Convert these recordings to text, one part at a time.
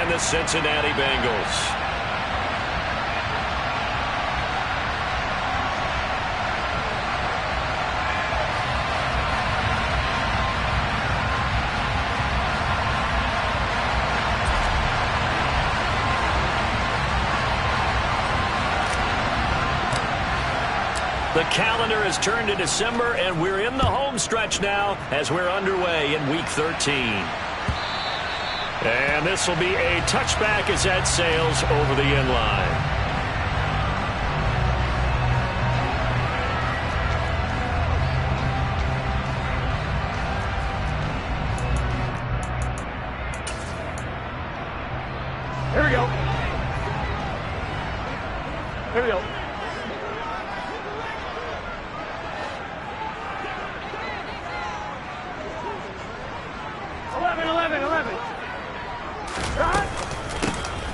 and the Cincinnati Bengals. The calendar has turned to December, and we're in the home stretch now as we're underway in Week 13. And this will be a touchback as that sails over the end line. Here we go. Here we go.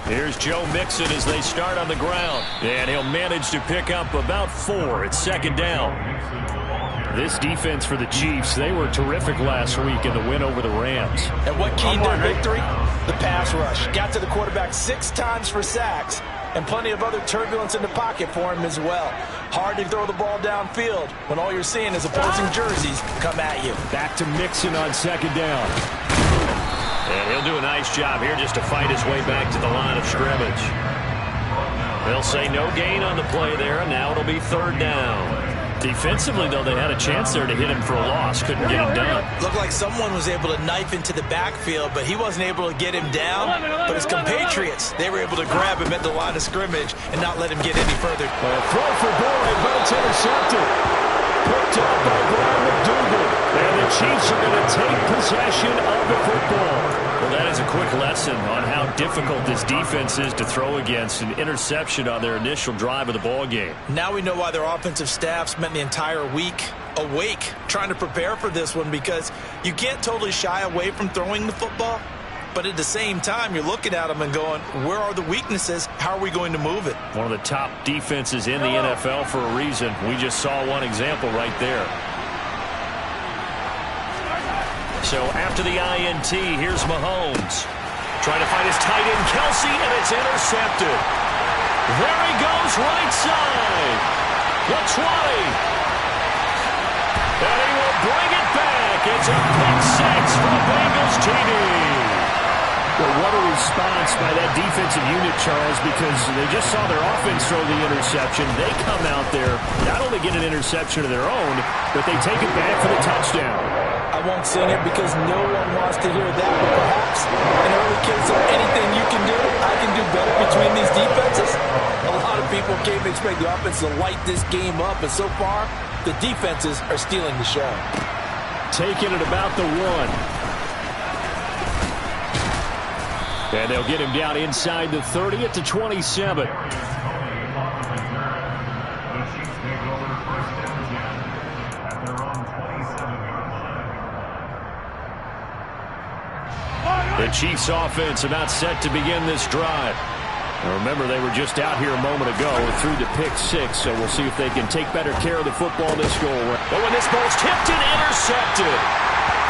Here's Joe Mixon as they start on the ground. And he'll manage to pick up about 4 at second down. This defense for the Chiefs, they were terrific last week in the win over the Rams. And what keyed their victory? The pass rush. Got to the quarterback 6 times for sacks, and plenty of other turbulence in the pocket for him as well. Hard to throw the ball downfield when all you're seeing is opposing jerseys come at you. Back to Mixon on second down. And he'll do a nice job here just to fight his way back to the line of scrimmage. They'll say no gain on the play there, and now it'll be third down. Defensively, though, they had a chance there to hit him for a loss. Couldn't get him done. Looked like someone was able to knife into the backfield, but he wasn't able to get him down. But his compatriots, they were able to grab him at the line of scrimmage and not let him get any further. Throw for Boyd, but it's intercepted. Picked up by Brian McDougal. And the Chiefs are going to take possession of the football. Well, that is a quick lesson on how difficult this defense is to throw against. An interception on their initial drive of the ball game. Now we know why their offensive staff spent the entire week awake trying to prepare for this one, because you can't totally shy away from throwing the football. But at the same time, you're looking at them and going, where are the weaknesses? How are we going to move it? One of the top defenses in the NFL for a reason. We just saw one example right there. So after the INT, here's Mahomes. Trying to find his tight end, Kelsey, and it's intercepted. There he goes, right side. The 20. And he will bring it back. It's a pick 6 for Bengals TD. Well, what a response by that defensive unit, Charles, because they just saw their offense throw the interception. They come out there, not only get an interception of their own, but they take it back for the touchdown. I won't sing it because no one wants to hear that, but perhaps in early case of anything you can do, I can do better between these defenses. A lot of people came to expect the offense to light this game up, and so far, the defenses are stealing the show. Taking it about the 1. And they'll get him down inside the 30 at the 27. The Chiefs offense about set to begin this drive. Now remember, they were just out here a moment ago and threw the pick 6, so we'll see if they can take better care of the football this go around. But when this ball's tipped and intercepted.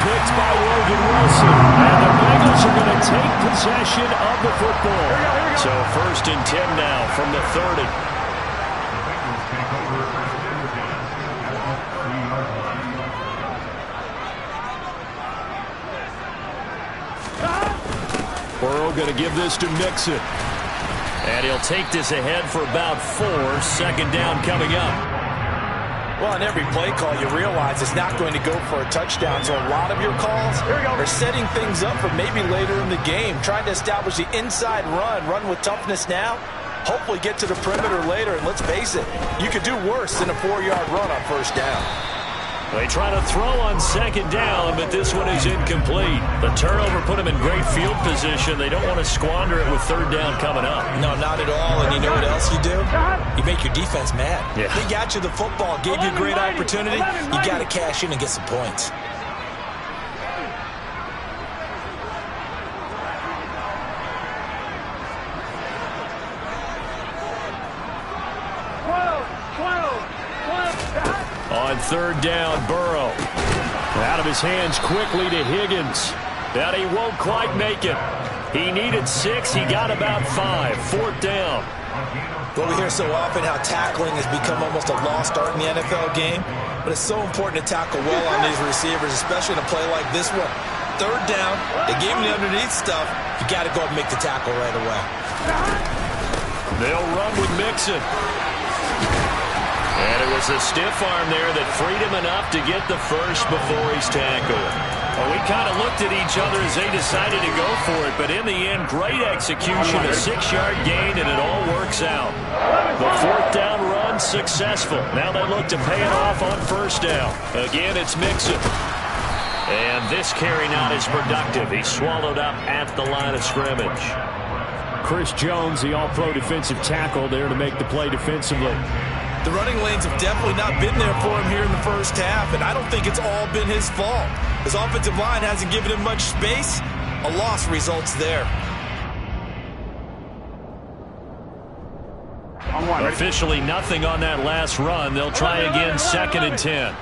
Picked by Logan Wilson. And the Bengals are going to take possession of the football. So 1st and 10 now from the 30. Burrow going to give this to Mixon. And he'll take this ahead for about 4. 2nd down coming up. Well, in every play call, you realize it's not going to go for a touchdown. So a lot of your calls are setting things up for maybe later in the game, trying to establish the inside run with toughness now, hopefully get to the perimeter later. And let's face it, you could do worse than a 4-yard run on 1st down. They try to throw on 2nd down, but this one is incomplete. The turnover put them in great field position. They don't want to squander it with 3rd down coming up. No, not at all. And you know what else you do? You make your defense mad. Yeah. They got you the football, gave you a great opportunity. You got to cash in and get some points. On 3rd down, Burrow. Out of his hands quickly to Higgins. And he won't quite make it. He needed 6. He got about 5. 4th down. Well, we hear so often how tackling has become almost a lost art in the NFL game, but it's so important to tackle well on these receivers, especially in a play like this one. 3rd down, they gave him the underneath stuff. You got to go and make the tackle right away. They'll run with Mixon. And it was a stiff arm there that freed him enough to get the first before he's tackled. Well, we kind of looked at each other as they decided to go for it, but in the end, great execution, a 6-yard gain, and it all works out. The 4th down run successful. Now they look to pay it off on 1st down. Again, it's Mixon. And this carry not as productive. He's swallowed up at the line of scrimmage. Chris Jones, the all-pro defensive tackle, there to make the play defensively. The running lanes have definitely not been there for him here in the first half, and I don't think it's all been his fault. His offensive line hasn't given him much space. A loss results there. Officially nothing on that last run. They'll try again, 2nd and 10.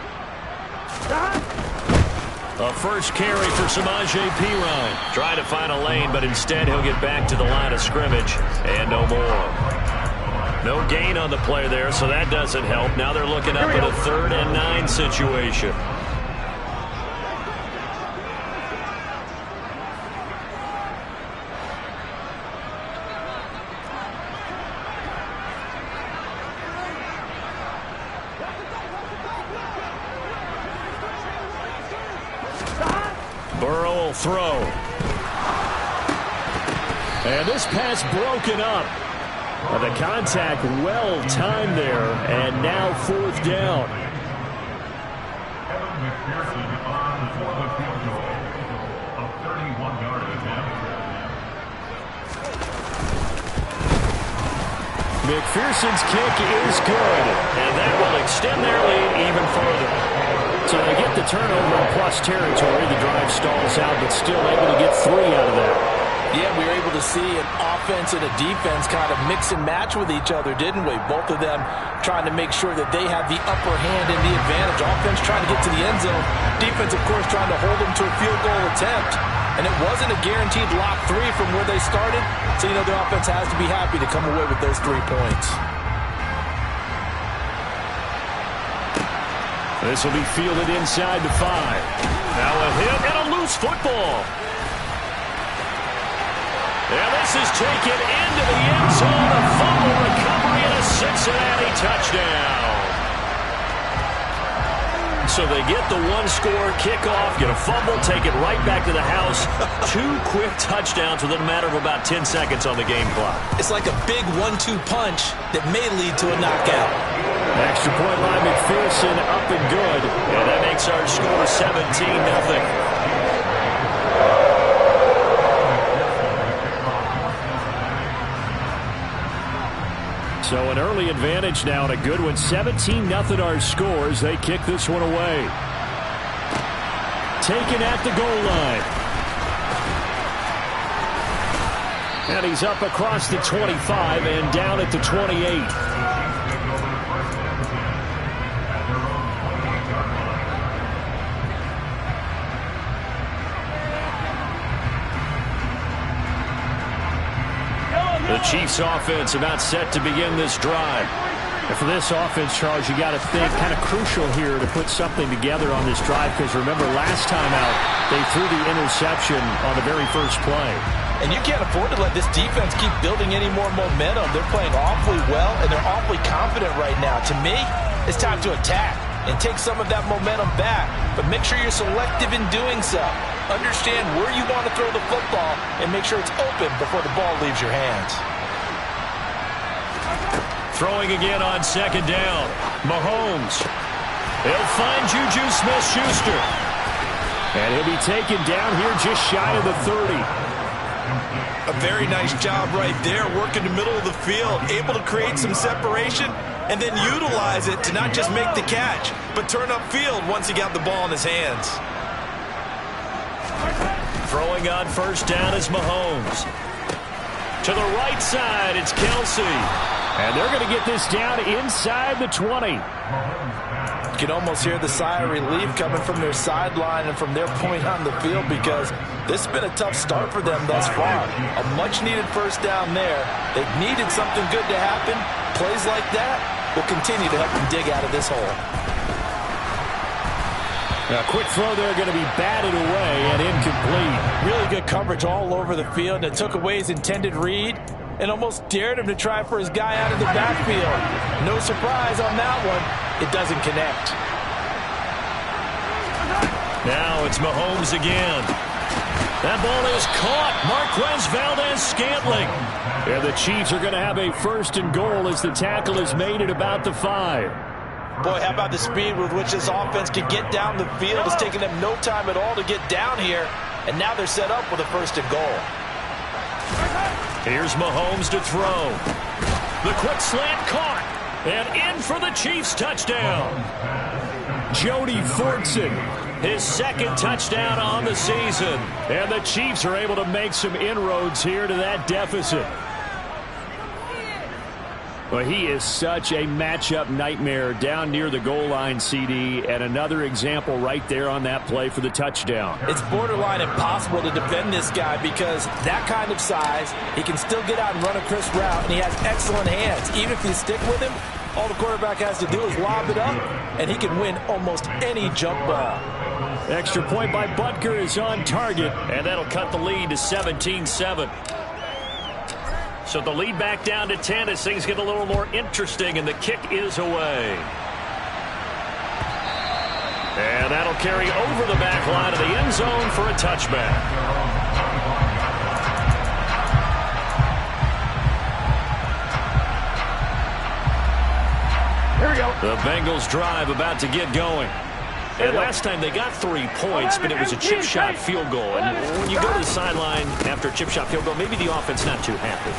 A first carry for Samaje Perine. Trying to find a lane, but instead he'll get back to the line of scrimmage. And no more. No gain on the play there, so that doesn't help. Now they're looking up at a 3rd and 9 situation. Burrow will throw. And this pass broken up. The contact well timed there, and now 4th down. McPherson's kick is good, and that will extend their lead even further. So they get the turnover in plus territory. The drive stalls out, but still able to get 3 out of that. Yeah, we were able to see an offense and a defense kind of mix and match with each other, didn't we? Both of them trying to make sure that they have the upper hand and the advantage. Offense trying to get to the end zone. Defense, of course, trying to hold them to a field goal attempt. And it wasn't a guaranteed lock 3 from where they started. So, you know, the offense has to be happy to come away with those 3 points. This will be fielded inside the 5. Now a hit and a loose football. And this is taken into the end zone. A fumble recovery and a Cincinnati touchdown. So they get the 1-score kickoff, get a fumble, take it right back to the house. 2 quick touchdowns within a matter of about 10 seconds on the game clock. It's like a big 1-2 punch that may lead to a knockout. Extra point by McPherson, up and good. And that makes our score 17-0. So an early advantage now and a good one. 17-0 our scores. They kick this one away. Taken at the goal line. And he's up across the 25 and down at the 28. The Chiefs offense about set to begin this drive. And for this offense, Charles, you got to think kind of crucial here to put something together on this drive, because remember last time out they threw the interception on the very first play. And you can't afford to let this defense keep building any more momentum. They're playing awfully well, and they're awfully confident right now. To me, it's time to attack and take some of that momentum back. But make sure you're selective in doing so. Understand where you want to throw the football and make sure it's open before the ball leaves your hands. Throwing again on 2nd down. Mahomes. He'll find Juju Smith-Schuster. And he'll be taken down here just shy of the 30. A very nice job right there, working the middle of the field, able to create some separation and then utilize it to not just make the catch, but turn upfield once he got the ball in his hands. Throwing on 1st down is Mahomes. To the right side, it's Kelsey. And they're going to get this down inside the 20. can almost hear the sigh of relief coming from their sideline and from their point on the field, because this has been a tough start for them thus far. A much-needed first down there. They've needed something good to happen. Plays like that will continue to help them dig out of this hole. A quick throw there, going to be batted away and incomplete. Really good coverage all over the field, and it took away his intended read and almost dared him to try for his guy out of the backfield. No surprise on that one. It doesn't connect. Now it's Mahomes again. That ball is caught. Marquez Valdez-Scantling. And the Chiefs are going to have a first and goal as the tackle is made at about the 5. Boy, how about the speed with which this offense can get down the field? It's taken them no time at all to get down here, and now they're set up with a first and goal. Here's Mahomes to throw. The quick slant caught, and in for the Chiefs touchdown. Jody Fortson, his second touchdown on the season, and the Chiefs are able to make some inroads here to that deficit. Well, he is such a matchup nightmare down near the goal line, CD, and another example right there on that play for the touchdown. It's borderline impossible to defend this guy because that kind of size, he can still get out and run a crisp route, and he has excellent hands. Even if you stick with him, all the quarterback has to do is lob it up, and he can win almost any jump ball. Extra point by Butker is on target, and that'll cut the lead to 17-7. So the lead back down to 10 as things get a little more interesting, and the kick is away. And that'll carry over the back line of the end zone for a touchback. Here we go. The Bengals drive about to get going. And last time they got 3 points, but it was a chip shot field goal. And when you go to the sideline after a chip shot field goal, maybe the offense not too happy.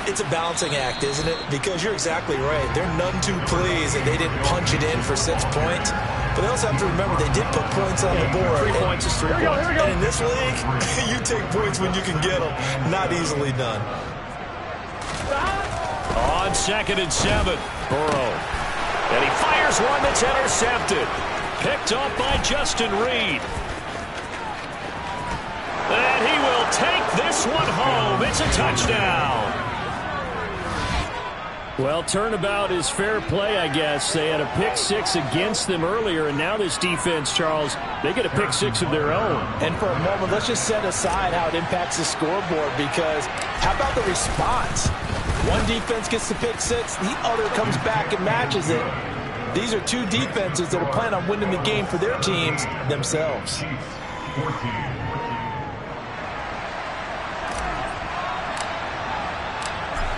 It's a balancing act, isn't it? Because you're exactly right. They're none too pleased that they didn't punch it in for 6 points. But they also have to remember they did put points on the board. 3 points is 3 points. And in this league, you take points when you can get them. Not easily done. On 2nd and 7, Burrow. And he fires one that's intercepted. Picked off by Justin Reed. And he will take this one home. It's a touchdown. Well, turnabout is fair play, I guess. They had a pick 6 against them earlier, and now this defense, Charles, they get a pick 6 of their own. And for a moment, let's just set aside how it impacts the scoreboard, because how about the response? One defense gets the pick 6, the other comes back and matches it. These are two defenses that will plan on winning the game for their teams themselves.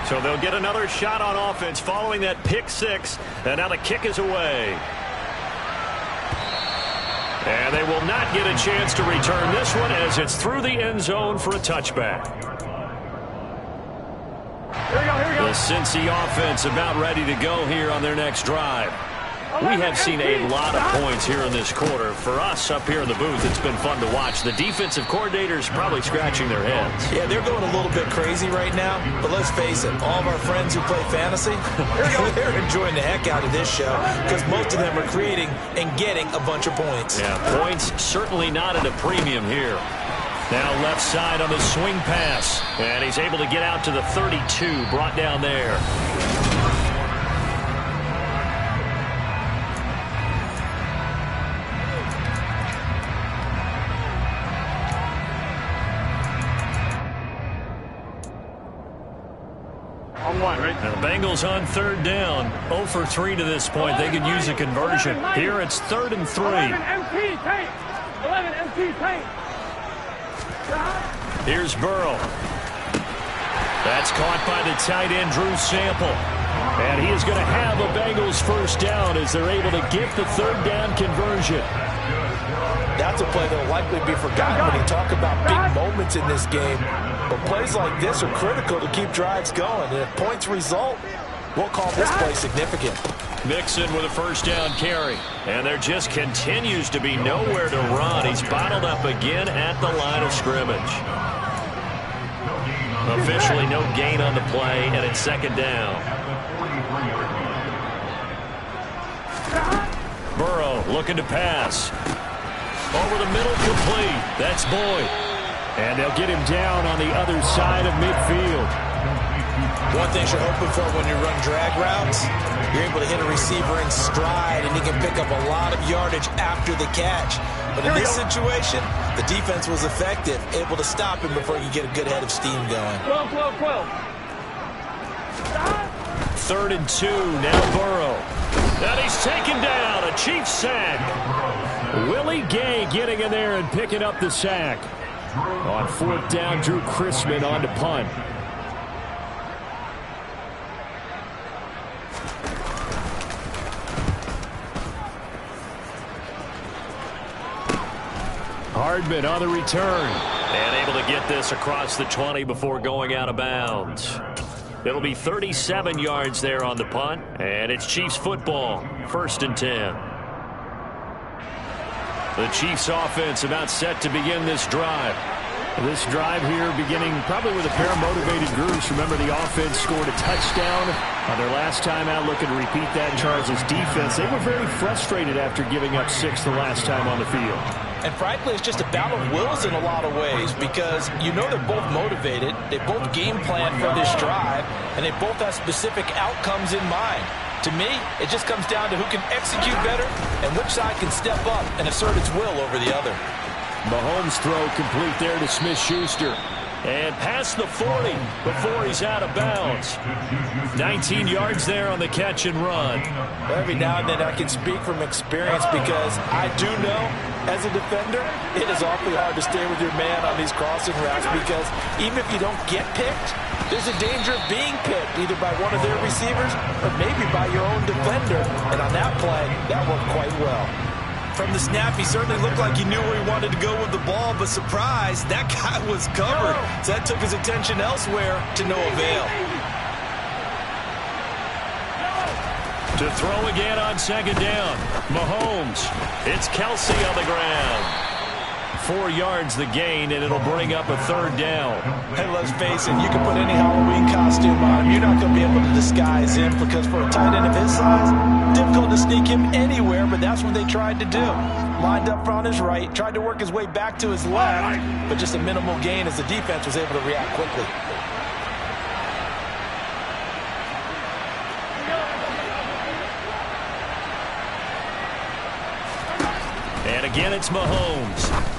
So they'll get another shot on offense following that pick 6. And now the kick is away. And they will not get a chance to return this one as it's through the end zone for a touchback. Here we go, here we go. The Cincy offense about ready to go here on their next drive. We have seen a lot of points here in this quarter. For us up here in the booth, it's been fun to watch. The defensive coordinators probably scratching their heads. Yeah, they're going a little bit crazy right now. But let's face it, all of our friends who play fantasy, they're enjoying the heck out of this show because most of them are creating and getting a bunch of points. Yeah, points certainly not at a premium here. Now left side on the swing pass. And he's able to get out to the 32, brought down there. Now the Bengals on 3rd down. 0 for 3 to this point. They could use a conversion. Here it's 3rd and 3. 11 MP paint. 11 MP paint. Here's Burrow. That's caught by the tight end, Drew Sample. And he is going to have a Bengals first down as they're able to get the 3rd down conversion. That's a play that will likely be forgotten when you talk about big moments in this game. But plays like this are critical to keep drives going. And if points result, we'll call this play significant. Mixon with a first down carry. And there just continues to be nowhere to run. He's bottled up again at the line of scrimmage. Officially no gain on the play, and it's 2nd down. Burrow. looking to pass. Over the middle, complete. That's Boyd. And they'll get him down on the other side of midfield. One thing you're hoping for when you run drag routes, you're able to hit a receiver in stride, and he can pick up a lot of yardage after the catch. But in this situation, the defense was effective, able to stop him before you get a good head of steam going. 12. 3rd and 2, now Burrow. And he's taken down, a Chiefs sack. Willie Gay getting in there and picking up the sack. On 4th down, Drew Chrisman on to punt. Hardman on the return. And able to get this across the 20 before going out of bounds. It'll be 37 yards there on the punt. And it's Chiefs football. 1st and 10. The Chiefs offense about set to begin this drive. This drive here beginning probably with a pair of motivated groups. Remember, the offense scored a touchdown on their last time out, looking to repeat that in Charles' defense. They were very frustrated after giving up 6 the last time on the field. And frankly, it's just a battle of wills in a lot of ways, because you know they're both motivated, they both game plan for this drive, and they both have specific outcomes in mind. To me, it just comes down to who can execute better and which side can step up and assert its will over the other. Mahomes' throw complete there to Smith-Schuster. And past the 40 before he's out of bounds. 19 yards there on the catch and run. Every now and then I can speak from experience, because I do know, as a defender, it is awfully hard to stay with your man on these crossing routes, because even if you don't get picked, there's a danger of being picked, either by one of their receivers or maybe by your own defender. And on that play, that worked quite well. From the snap, he certainly looked like he knew where he wanted to go with the ball, but surprise, that guy was covered. So that took his attention elsewhere to no avail. To throw again on 2nd down. Mahomes. It's Kelsey on the ground. 4 yards the gain, and it'll bring up a 3rd down. Hey, let's face it, you can put any Halloween costume on. You're not going to be able to disguise him, because for a tight end of his size, difficult to sneak him anywhere, but that's what they tried to do. Lined up on his right, tried to work his way back to his left, but just a minimal gain as the defense was able to react quickly. And again, it's Mahomes.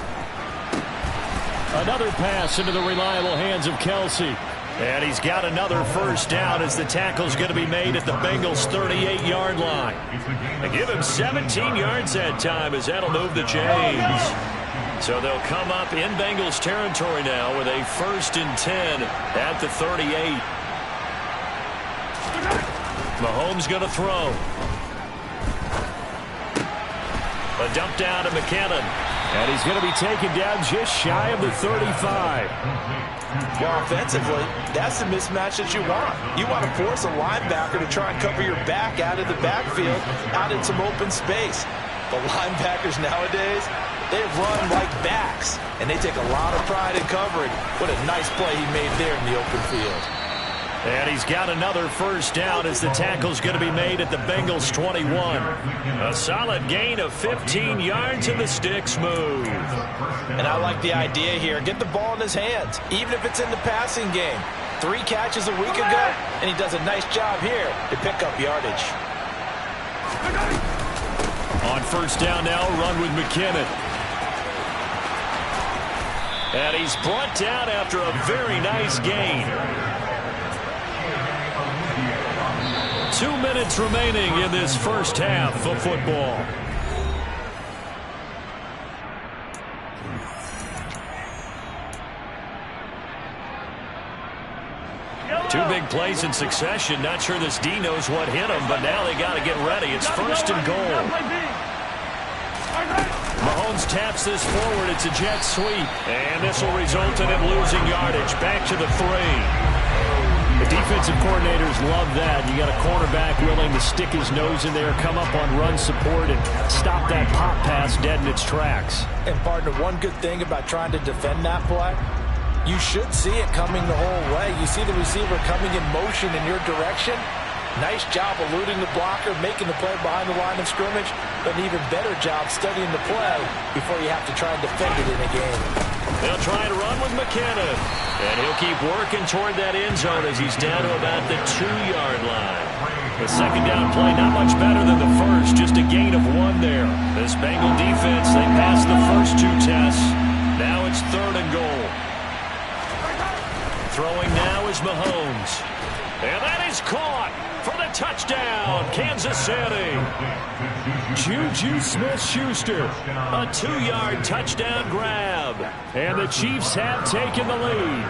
Another pass into the reliable hands of Kelsey. And he's got another 1st down as the tackle's going to be made at the Bengals' 38-yard line. They give him 17 yards that time, as that'll move the chains. So they'll come up in Bengals territory now with a 1st and 10 at the 38. Mahomes going to throw. A dump down to McKinnon. And he's going to be taken down just shy of the 35. Well, offensively, that's the mismatch that you want. You want to force a linebacker to try and cover your back out of the backfield, out in some open space. The linebackers nowadays, they run like backs, and they take a lot of pride in covering. What a nice play he made there in the open field. And he's got another 1st down as the tackle's going to be made at the Bengals' 21. A solid gain of 15 yards, and the sticks move. And I like the idea here. Get the ball in his hands, even if it's in the passing game. 3 catches a week ago, and he does a nice job here to pick up yardage. On 1st down now, run with McKinnon. And he's brought down after a very nice gain. 2 minutes remaining in this 1st half of football. Two big plays in succession. Not sure this D knows what hit him, but now they got to get ready. It's 1st and goal. Mahomes taps this forward. It's a jet sweep. And this will result in him losing yardage. Back to the 3. The defensive coordinators love that. You got a cornerback willing to stick his nose in there, come up on run support, and stop that pop pass dead in its tracks. And partner, one good thing about trying to defend that play, you should see it coming the whole way. You see the receiver coming in motion in your direction. Nice job eluding the blocker, making the play behind the line of scrimmage, but an even better job studying the play before you have to try and defend it in a game. They'll try and run with McKinnon, and he'll keep working toward that end zone as he's down to about the 2-yard line. The second down play not much better than the first, just a gain of 1 there. This Bengal defense, they passed the first 2 tests. Now it's 3rd and goal. Throwing now is Mahomes. And that is caught for the touchdown, Kansas City. Juju Smith-Schuster, a 2-yard touchdown grab. And the Chiefs have taken the lead.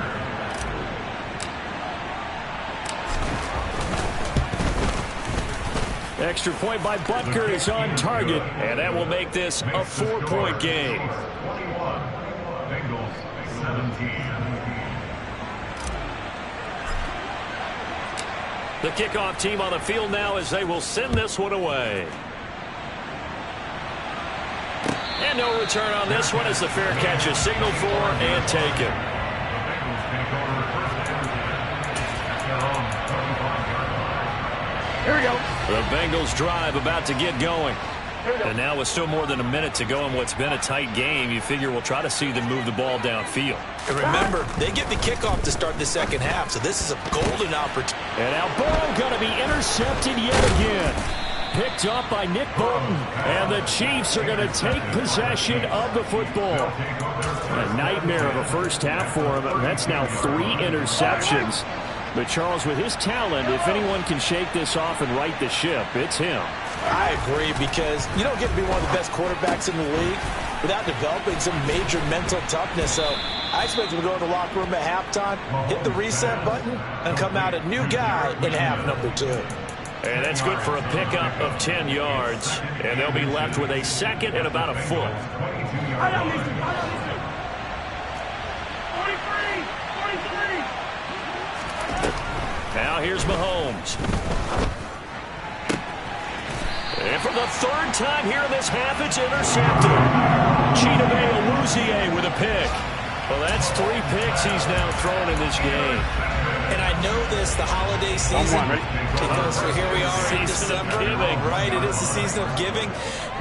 Extra point by Butker is on target, and that will make this a 4-point game. 21, Bengals 17. The kickoff team on the field now as they will send this one away. And no return on this one as the fair catch is signaled for and taken. Here we go. The Bengals drive about to get going. And now with still more than a minute to go in what's been a tight game, you figure we'll try to see them move the ball downfield. And remember, they get the kickoff to start the second half, so this is a golden opportunity. And now Burrow going to be intercepted yet again. Picked up by Nick Bolton. And the Chiefs are going to take possession of the football. A nightmare of a first half for him. That's now 3 interceptions. But Charles, with his talent, if anyone can shake this off and right the ship, it's him. I agree, because you don't get to be one of the best quarterbacks in the league without developing some major mental toughness. So I expect him to go to the locker room at halftime, hit the reset button, and come out a new guy in half number 2. And that's good for a pickup of 10 yards. And they'll be left with a second and about a foot. 43. Now here's Mahomes. And for the 3rd time here in this half, it's intercepted. Chidobe Awuzie with a pick. Well, that's 3 picks he's now thrown in this game. And I know this, the holiday season, because here we are in December, right? It is the season of giving.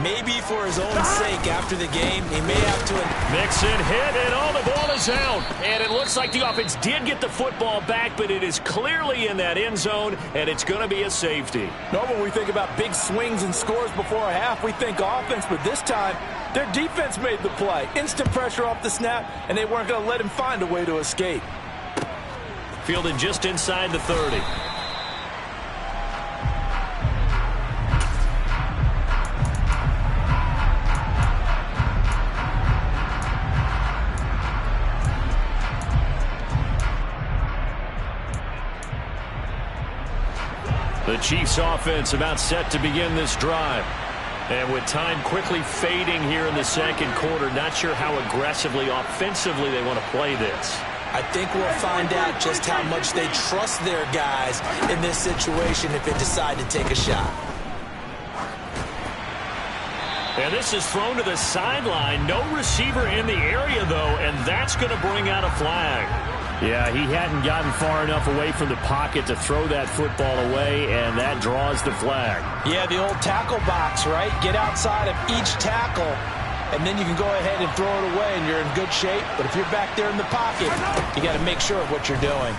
Maybe for his own sake after the game, he may have to... Mixon hit, and the ball is out. And it looks like the offense did get the football back, but it is clearly in that end zone, and it's going to be a safety. Normally, when we think about big swings and scores before a half, we think offense, but this time, their defense made the play. Instant pressure off the snap, and they weren't going to let him find a way to escape. Fielded just inside the 30. The Chiefs offense about set to begin this drive. And with time quickly fading here in the second quarter, not sure how aggressively, offensively they want to play this. I think we'll find out just how much they trust their guys in this situation if they decide to take a shot. And this is thrown to the sideline. No receiver in the area, though, and that's going to bring out a flag. Yeah, he hadn't gotten far enough away from the pocket to throw that football away, and that draws the flag. Yeah, the old tackle box, right? Get outside of each tackle, and then you can go ahead and throw it away, and you're in good shape. But if you're back there in the pocket, you got to make sure of what you're doing.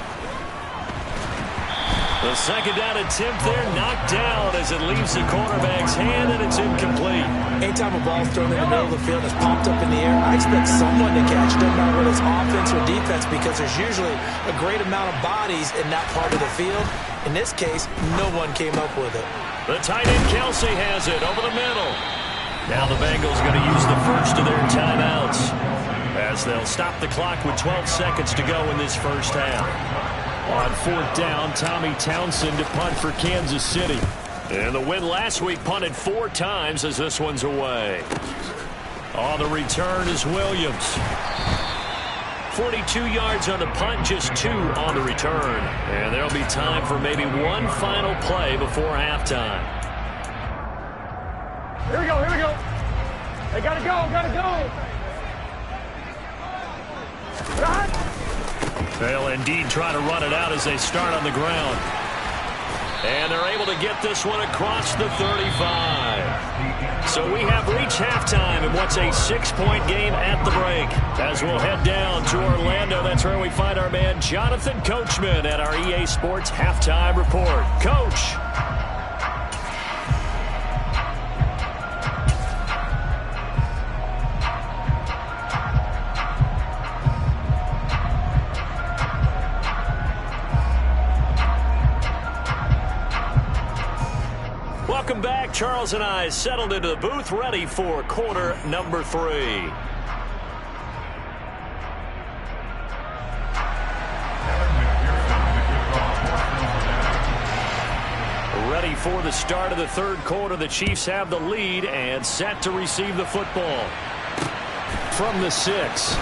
The second down attempt there knocked down as it leaves the cornerback's hand, and it's incomplete. Anytime a ball's thrown in the middle of the field, it's popped up in the air, I expect someone to catch it, no matter whether it's offense or defense, because there's usually a great amount of bodies in that part of the field. In this case, no one came up with it. The tight end Kelsey has it over the middle. Now the Bengals going to use the first of their timeouts as they'll stop the clock with 12 seconds to go in this first half. On 4th down, Tommy Townsend to punt for Kansas City. And the win last week punted 4 times as this one's away. On the return is Williams. 42 yards on the punt, just 2 on the return. And there'll be time for maybe one final play before halftime. Here we go. They gotta go. Run. They'll indeed try to run it out as they start on the ground. And they're able to get this one across the 35. So we have reached halftime in what's a 6-point game at the break. As we'll head down to Orlando, that's where we find our man Jonathan Coachman at our EA Sports Halftime Report. Coach. Welcome back. Charles and I settled into the booth, ready for quarter number 3. Ready for the start of the third quarter. The Chiefs have the lead and set to receive the football. From the 6.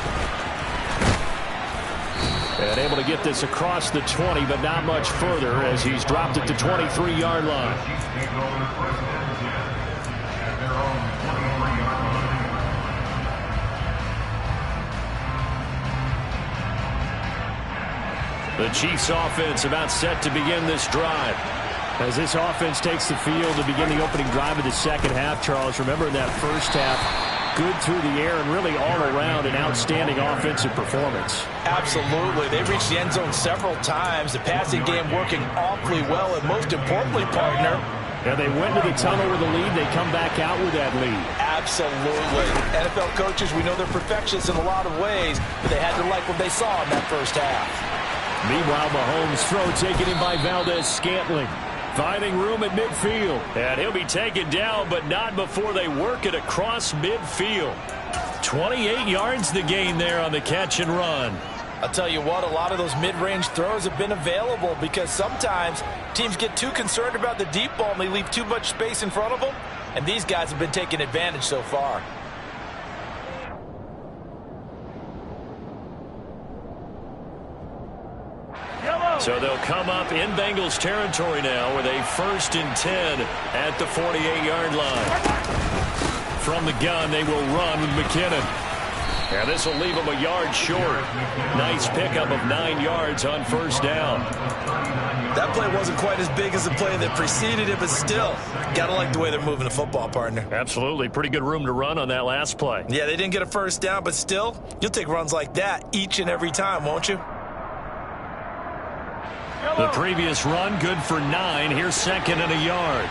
And able to get this across the 20, but not much further as he's dropped it to 23-yard line. The Chiefs offense about set to begin this drive. As this offense takes the field to begin the opening drive of the second half, Charles, remember in that first half, good through the air and really all around an outstanding offensive performance. Absolutely. They reached the end zone several times. The passing game working awfully well, and most importantly, partner, yeah, they went to the tunnel with a lead. They come back out with that lead. Absolutely. NFL coaches, we know they're perfectionists in a lot of ways, but they had to like what they saw in that first half. Meanwhile, Mahomes' throw taken in by Valdez-Scantling. Finding room at midfield. And he'll be taken down, but not before they work it across midfield. 28 yards the gain there on the catch and run. I'll tell you what, a lot of those mid-range throws have been available because sometimes teams get too concerned about the deep ball and they leave too much space in front of them. And these guys have been taking advantage so far. So they'll come up in Bengals territory now with a 1st and 10 at the 48-yard line. From the gun, they will run with McKinnon. And this will leave them a yard short. Nice pickup of 9 yards on first down. That play wasn't quite as big as the play that preceded it, but still, got to like the way they're moving the football, partner. Absolutely. Pretty good room to run on that last play. Yeah, they didn't get a first down, but still, you'll take runs like that each and every time, won't you? The previous run, good for 9. Here's 2nd and a yard.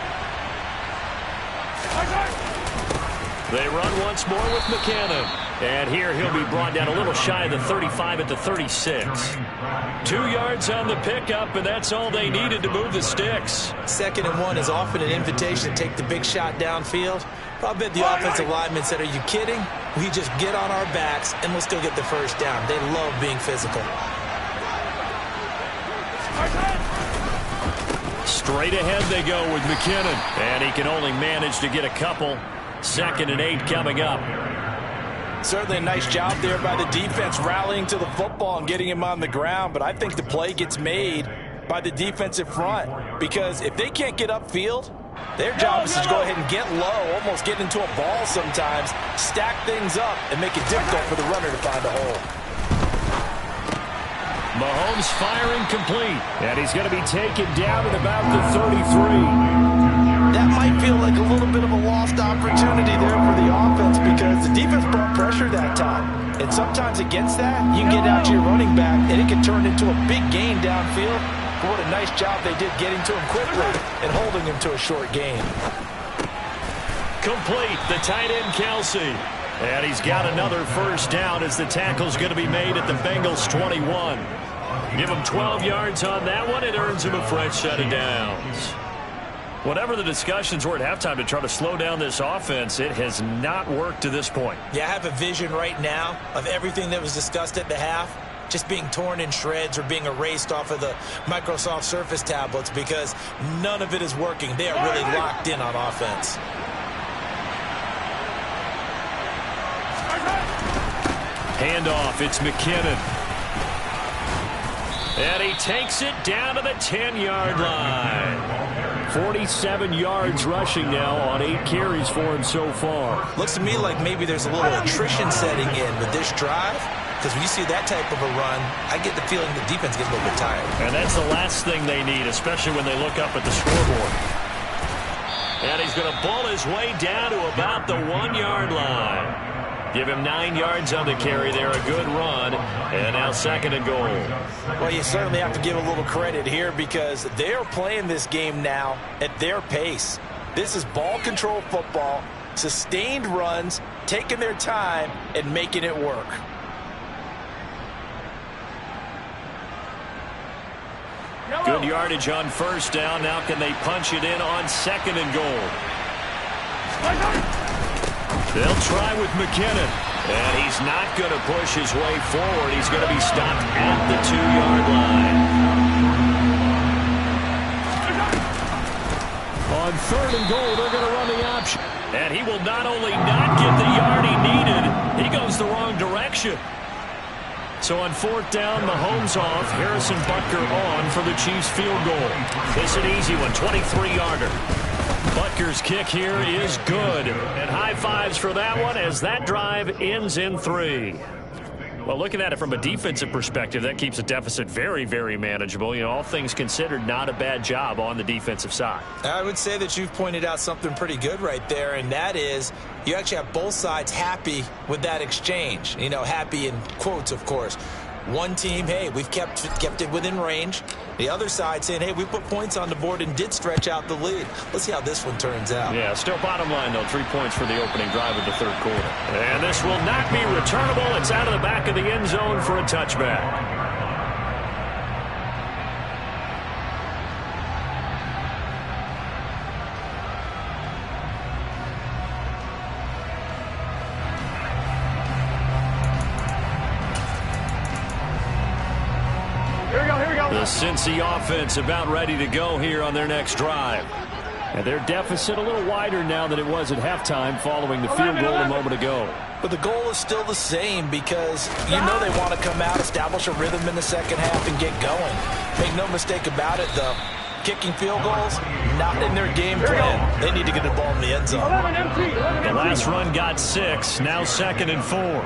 They run once more with McKinnon. And here he'll be brought down a little shy of the 35 at the 36. 2 yards on the pickup, and that's all they needed to move the sticks. 2nd and 1 is often an invitation to take the big shot downfield. I bet the offensive lineman said, are you kidding? We just get on our backs, and we'll still get the first down. They love being physical. Straight ahead they go with McKinnon. And he can only manage to get a couple. 2nd and 8 coming up. Certainly a nice job there by the defense rallying to the football and getting him on the ground. But I think the play gets made by the defensive front. Because if they can't get upfield, their job is to go ahead and get low, almost get into a ball sometimes, stack things up, and make it difficult for the runner to find a hole. Mahomes firing complete. And he's going to be taken down at about the 33. That might feel like a little bit of a lost opportunity there for the offense because the defense brought pressure that time. And sometimes against that, you can get out to your running back, and it can turn into a big gain downfield. But what a nice job they did getting to him quickly and holding him to a short gain. Complete, the tight end Kelsey. And he's got another first down as the tackle's going to be made at the Bengals 21. Give him 12 yards on that one. It earns him a fresh set of downs. Whatever the discussions were at halftime to try to slow down this offense, it has not worked to this point. Yeah, I have a vision right now of everything that was discussed at the half just being torn in shreds or being erased off of the Microsoft Surface tablets because none of it is working. They are really locked in on offense. Handoff, it's McKinnon. And he takes it down to the 10-yard line. 47 yards rushing now on 8 carries for him so far. Looks to me like maybe there's a little attrition setting in with this drive. because when you see that type of a run, I get the feeling the defense gets a little bit tired. And that's the last thing they need, especially when they look up at the scoreboard. And he's going to ball his way down to about the 1-yard line. Give him 9 yards on the carry there, a good run, and now 2nd and goal. Well, you certainly have to give a little credit here because they are playing this game now at their pace. This is ball control football, sustained runs, taking their time, and making it work. Good yardage on 1st down. Now can they punch it in on 2nd and goal? They'll try with McKinnon. And he's not going to push his way forward. He's going to be stopped at the 2-yard line. On 3rd and goal, they're going to run the option. And he will not only not get the yard he needed, he goes the wrong direction. So on 4th down, Mahomes off, Harrison Butker on for the Chiefs field goal. This is an easy one, 23-yarder. Butker's kick here is good. And high fives for that one as that drive ends in 3. Well, looking at it from a defensive perspective, that keeps the deficit very, very manageable. You know, all things considered, not a bad job on the defensive side. I would say that you've pointed out something pretty good right there, and that is you actually have both sides happy with that exchange. You know, happy in quotes, of course. One team, hey, we've kept it within range. The other side saying, hey, we put points on the board and did stretch out the lead. Let's see how this one turns out. Yeah, still bottom line, though. 3 points for the opening drive of the 3rd quarter. And this will not be returnable. It's out of the back of the end zone for a touchback. The Cincy offense about ready to go here on their next drive. And their deficit a little wider now than it was at halftime following the field goal a moment ago. But the goal is still the same because you know they want to come out, establish a rhythm in the 2nd half, and get going. Make no mistake about it, though. Kicking field goals, not in their game plan. They need to get the ball in the end zone. The last run got 6. Now 2nd and 4.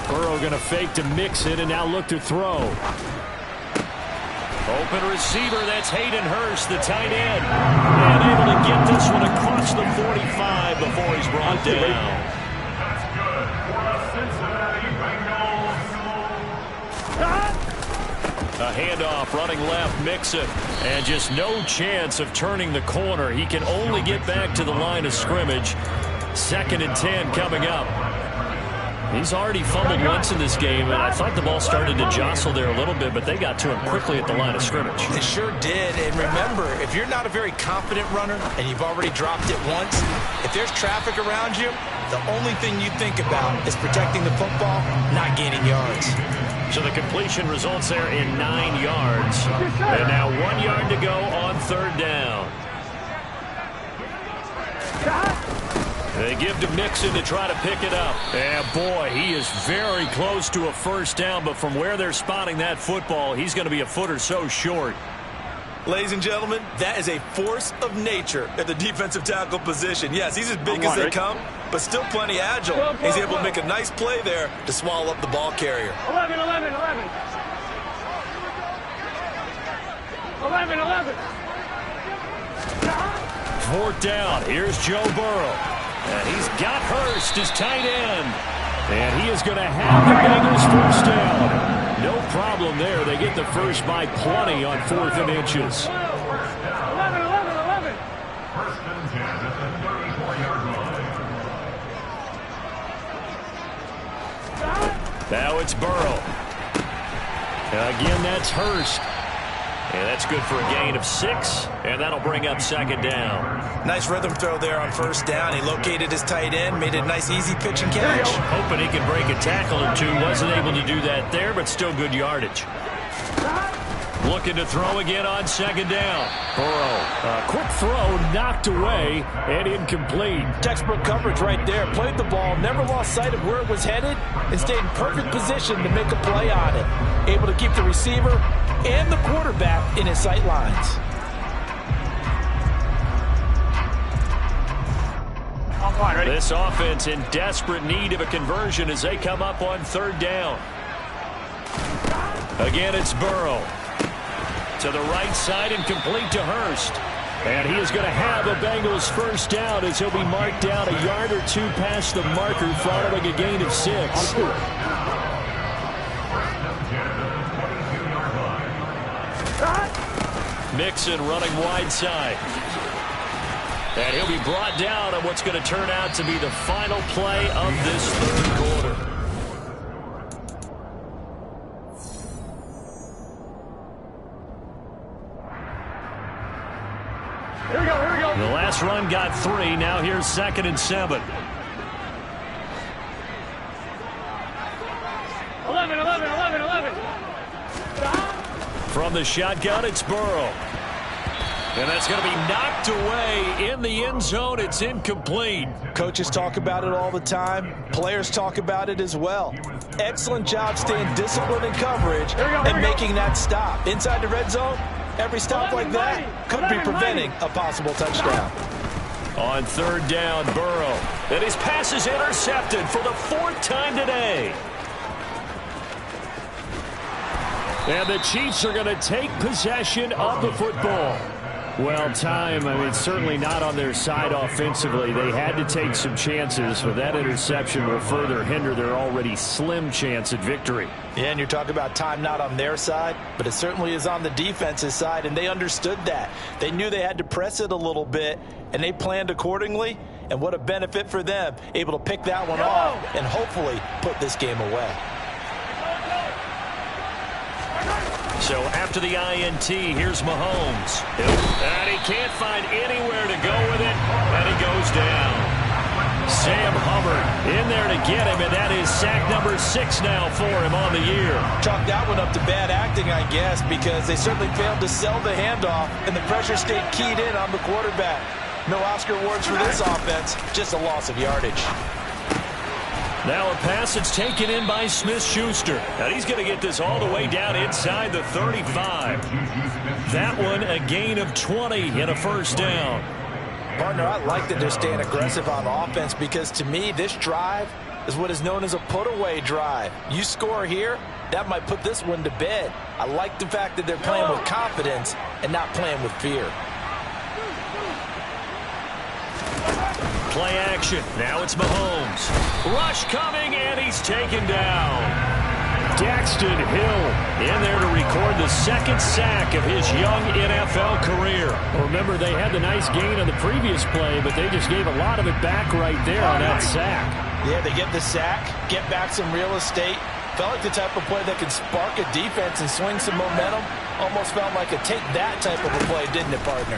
Burrow going to fake to mix it and now look to throw. Open receiver, that's Hayden Hurst, the tight end. And able to get this one across the 45 before he's brought down. That's good for the Cincinnati Bengals. A handoff, running left, Mixon. And just no chance of turning the corner. He can only get back to the line of scrimmage. 2nd and 10 coming up. He's already fumbled once in this game, and I thought the ball started to jostle there a little bit, but they got to him quickly at the line of scrimmage. It sure did, and remember, if you're not a very confident runner and you've already dropped it once, if there's traffic around you, the only thing you think about is protecting the football, not gaining yards. So the completion results there in 9 yards, and now 1 yard to go on 3rd down. They give to Mixon to try to pick it up. And boy, he is very close to a 1st down, but from where they're spotting that football, he's going to be a foot or so short. Ladies and gentlemen, that is a force of nature at the defensive tackle position. Yes, he's as big as they come, but still plenty agile. He's able to make a nice play there to swallow up the ball carrier. 11. 4th down. Here's Joe Burrow. And he's got Hurst, his tight end. And he is going to have the Bengals 1st down. No problem there. They get the first by plenty on 4th and inches. 11. 1st and 10 at the 34-yard line. Now it's Burrow. Again, that's Hurst. And that's good for a gain of 6, and that'll bring up 2nd down. Nice rhythm throw there on 1st down. He located his tight end, made a nice easy pitch and catch. Hoping he can break a tackle or two. Wasn't able to do that there, but still good yardage. Looking to throw again on 2nd down. Burrow, a quick throw, knocked away, and incomplete. Textbook coverage right there. Played the ball, never lost sight of where it was headed, and stayed in perfect position to make a play on it. Able to keep the receiver and the quarterback in his sight lines. This offense in desperate need of a conversion as they come up on third down. Again, it's Burrow. To the right side and complete to Hurst. And he is going to have a Bengals first down as he'll be marked down a yard or two past the marker following a gain of 6. Mixon running wide side. And he'll be brought down on what's going to turn out to be the final play of this third quarter. Here we go, here we go. The last run got 3. Now here's 2nd and 7. 11. From the shotgun, it's Burrow. And that's going to be knocked away in the end zone. It's incomplete. Coaches talk about it all the time. Players talk about it as well. Excellent job staying disciplined in coverage and making that stop. Inside the red zone, every stop like that could be preventing a possible touchdown. On third down, Burrow. And his pass is intercepted for the 4th time today. And the Chiefs are going to take possession of the football. Well, it's certainly not on their side offensively. They had to take some chances, but that interception will further hinder their already slim chance at victory. Yeah, and you're talking about time not on their side, but it certainly is on the defense's side, and they understood that. They knew they had to press it a little bit, and they planned accordingly, and what a benefit for them, able to pick that one off and hopefully put this game away. So after the INT, here's Mahomes. And he can't find anywhere to go with it, and he goes down. Sam Hubbard in there to get him, and that is sack number 6 now for him on the year. Chalk that one up to bad acting, I guess, because they certainly failed to sell the handoff, and the pressure stayed keyed in on the quarterback. No Oscar awards for this offense, just a loss of yardage. Now a pass that's taken in by Smith-Schuster. And he's going to get this all the way down inside the 35. That one a gain of 20 and a first down. Partner, I like that they're staying aggressive on offense because to me this drive is what is known as a put-away drive. You score here, that might put this one to bed. I like the fact that they're playing with confidence and not playing with fear. Play action. Now it's Mahomes. Rush coming, and he's taken down. Daxton Hill in there to record the 2nd sack of his young NFL career. Remember, they had the nice gain on the previous play, but they just gave a lot of it back right there on that sack. Yeah, they get the sack, get back some real estate. Felt like the type of play that can spark a defense and swing some momentum. Almost felt like a take that type of a play, didn't it, partner?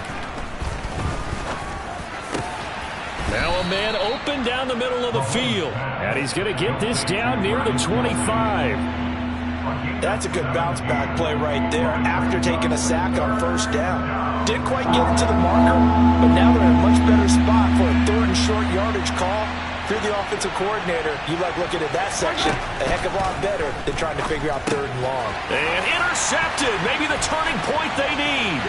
Now a man open down the middle of the field. And he's going to get this down near the 25. That's a good bounce back play right there after taking a sack on first down. Didn't quite get into the marker, but now they're in a much better spot for a 3rd and short yardage call. If you're the offensive coordinator, you like looking at that section a heck of a lot better than trying to figure out 3rd and long. And intercepted. Maybe the turning point they need.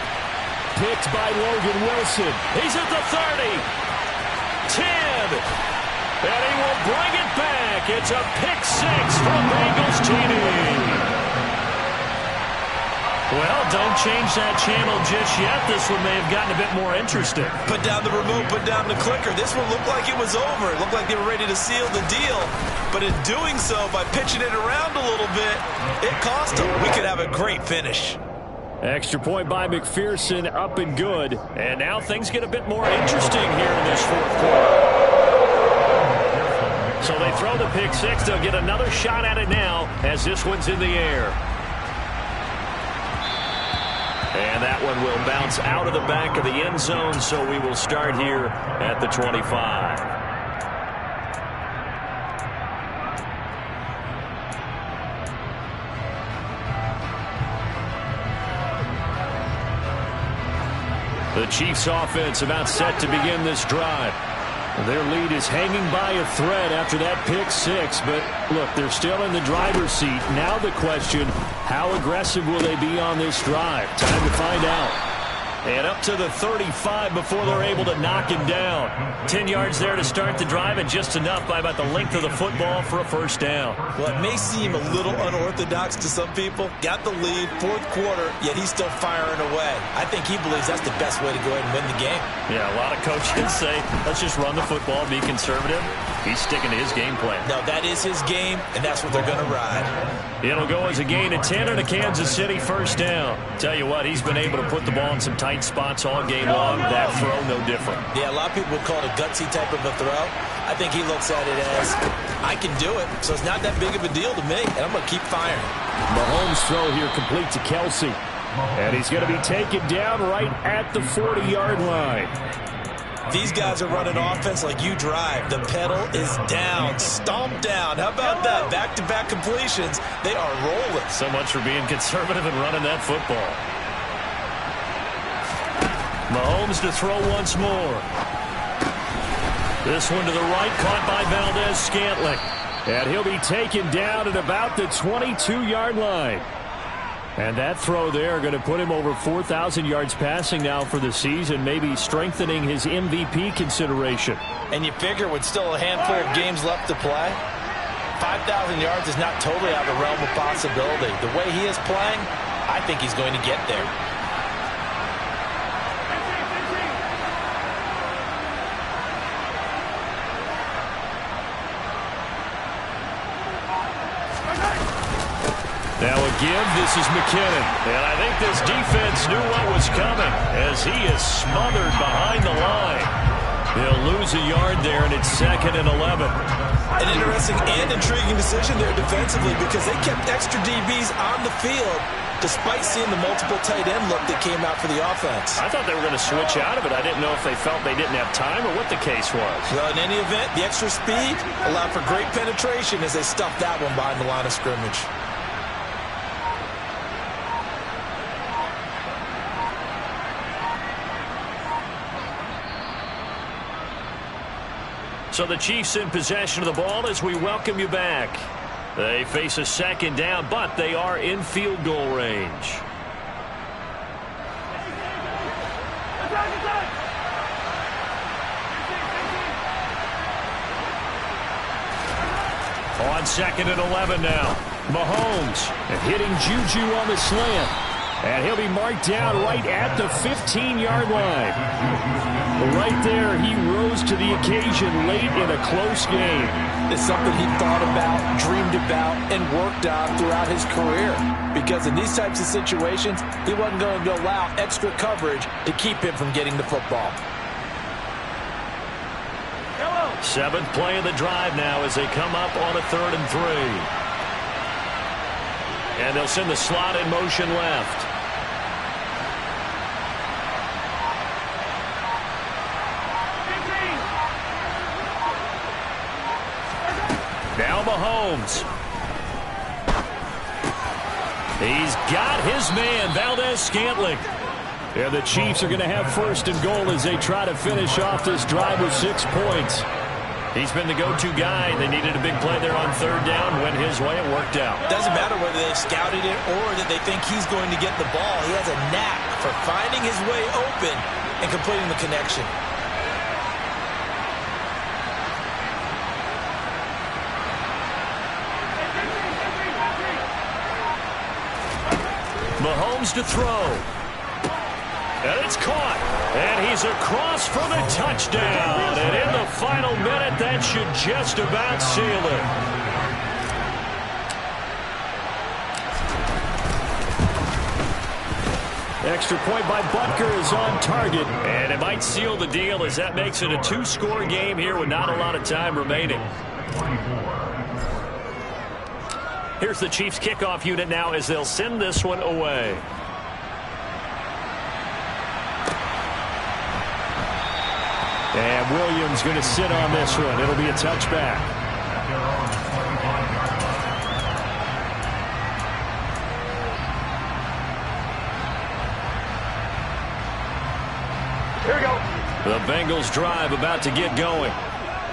Picked by Logan Wilson. He's at the 30. 10, and he will bring it back. It's a pick 6 from Bengals TD. Well, don't change that channel just yet. This one may have gotten a bit more interesting. Put down the remote, put down the clicker. This one looked like it was over. It looked like they were ready to seal the deal. But in doing so, by pitching it around a little bit, it cost them. We could have a great finish. Extra point by McPherson, up and good. And now things get a bit more interesting here in this 4th quarter. So they throw the pick 6. They'll get another shot at it now as this one's in the air. And that one will bounce out of the back of the end zone, so we will start here at the 25. The Chiefs offense about set to begin this drive. Their lead is hanging by a thread after that pick 6, but look, they're still in the driver's seat. Now the question, how aggressive will they be on this drive? Time to find out. And up to the 35 before they're able to knock him down. 10 yards there to start the drive, and just enough by about the length of the football for a first down. Well, it may seem a little unorthodox to some people. Got the lead, fourth quarter, yet he's still firing away. I think he believes that's the best way to go ahead and win the game. Yeah, a lot of coaches say, let's just run the football, be conservative. He's sticking to his game plan. No, that is his game, and that's what they're going to ride. It'll go as a gain of 10 and a Kansas City first down. Tell you what, he's been able to put the ball in some tight spots all game long. That throw, no different. Yeah, a lot of people would call it a gutsy type of a throw. I think he looks at it as, I can do it, so it's not that big of a deal to me, and I'm going to keep firing. Mahomes' throw here complete to Kelsey. And he's going to be taken down right at the 40-yard line. These guys are running offense like you drive. The pedal is down, stomped down. How about that? Back-to-back completions. They are rolling. So much for being conservative and running that football. Mahomes to throw once more. This one to the right, caught by Valdez-Scantling. And he'll be taken down at about the 22-yard line. And that throw there going to put him over 4,000 yards passing now for the season, maybe strengthening his MVP consideration. And you figure with still a handful of games left to play, 5,000 yards is not totally out of the realm of possibility. The way he is playing, I think he's going to get there. Now a give, this is McKinnon. And I think this defense knew what was coming as he is smothered behind the line. They'll lose a yard there, and it's 2nd and 11. An interesting and intriguing decision there defensively because they kept extra DBs on the field despite seeing the multiple tight end look that came out for the offense. I thought they were going to switch out of it. I didn't know if they felt they didn't have time or what the case was. Well, in any event, the extra speed allowed for great penetration as they stuffed that one behind the line of scrimmage. So the Chiefs in possession of the ball as we welcome you back. They face a second down, but they are in field goal range. On 2nd and 11 now. Mahomes hitting Juju on the slant. And he'll be marked down right at the 15-yard line. Right there, he rose to the occasion late in a close game. It's something he thought about, dreamed about, and worked on throughout his career. Because in these types of situations, he wasn't going to allow extra coverage to keep him from getting the football. 7th play of the drive now as they come up on a 3rd and 3. And they'll send the slot in motion left. Now Mahomes. He's got his man, Valdez-Scantling. And the Chiefs are going to have 1st and goal as they try to finish off this drive with 6 points. He's been the go-to guy. They needed a big play there on 3rd down. Went his way. It worked out. Doesn't matter whether they've scouted it or that they think he's going to get the ball. He has a knack for finding his way open and completing the connection. Mahomes to throw. And it's caught. And he's across for the touchdown. And in the final minute, that should just about seal it. Extra point by Butker is on target. And it might seal the deal as that makes it a 2-score game here with not a lot of time remaining. Here's the Chiefs kickoff unit now as they'll send this one away. And Williams going to sit on this one. It'll be a touchback. Here we go. The Bengals drive about to get going.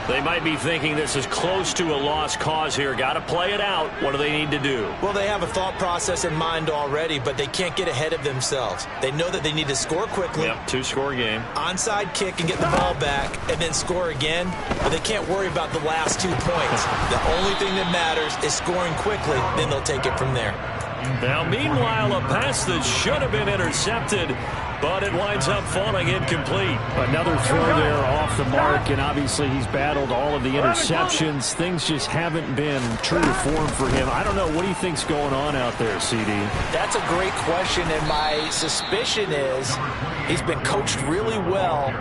They might be thinking this is close to a lost cause here. Got to play it out. What do they need to do? Well, they have a thought process in mind already, but they can't get ahead of themselves. They know that they need to score quickly. Yep, two-score game. Onside kick and get the ball back and then score again, but they can't worry about the last 2 points. The only thing that matters is scoring quickly, then they'll take it from there. Now, meanwhile, a pass that should have been intercepted, but it winds up falling incomplete. Another throw there off the mark, and obviously he's battled all of the interceptions. Things just haven't been true to form for him. I don't know. What do you think's going on out there, CD? That's a great question, and my suspicion is he's been coached really well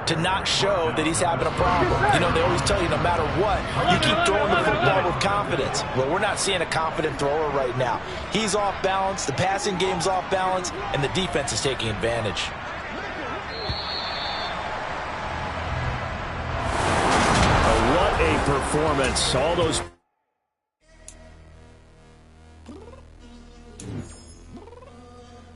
to not show that he's having a problem. You know, they always tell you no matter what, you keep throwing the football with confidence. Well, we're not seeing a confident thrower right now. He's off balance, the passing game's off balance, and the defense is taking advantage. What a performance. All those